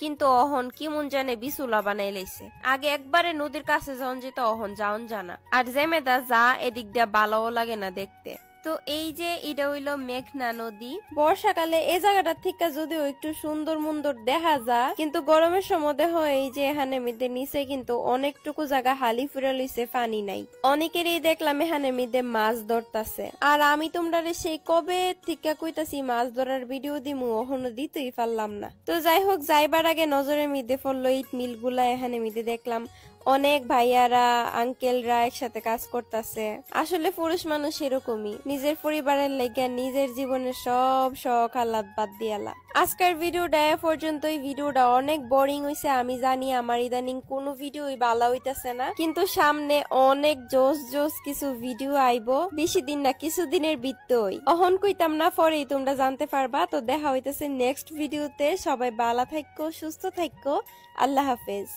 কিন্তু অহন কি মন জানে বিসুলা বানাই লাইছে। আগে একবারে নদীর কাছে যখন যেত অহন যাওন জানা। আর জেমেদা যা এদিক দিয়া ভালোও লাগে না দেখতে। তো এই যে এটা হইলো মেঘনা নদী। বর্ষাকালে এই জায়গাটা থেকে যদিও একটু সুন্দর মুন্দর দেখা যায়, কিন্তু গরমের সময় দেখো এই যে এখানে মিদে নিচে কিন্তু অনেকটুকু জায়গা হালি ফুরে লইছে, পানি নাই। অনেকেরই দেখলাম এখানে মিদে মাছ ধরতাছে। আর আমি তোমরা সেই কবে থেকে কইতাছি মাছ ধরার ভিডিও দিমু, ওখানে দিতেই পারলাম না। তো যাই হোক, যাইবার আগে নজরের মিদে পড়লো ইট মিল গুলা। এখানে মিদে দেখলাম অনেক ভাইয়ারা আঙ্কেলরা একসাথে কাজ করতেছে। আসলে পুরুষ মানুষ এরকমই, নিজের পরিবারের লেগে নিজের জীবনের সব শখ আহ্লাদ বাদ দিয়ালা। আজকের ভিডিওটা এ পর্যন্তই। ভিডিওটা অনেক বোরিং হইছে আমি জানি, আমার ইদানিং কোনো ভিডিওই ভালো হইতাছে না, কিন্তু সামনে অনেক জোস জোস কিছু ভিডিও আইবো, বেশি দিন না কিছুদিনের ভিতরই। অহন কইতাম না, পরেই তোমরা জানতে পারবা। তো দেখা হইতেছে নেক্সট ভিডিওতে। সবাই ভালো থাকো, সুস্থ থাকো, আল্লাহ হাফেজ।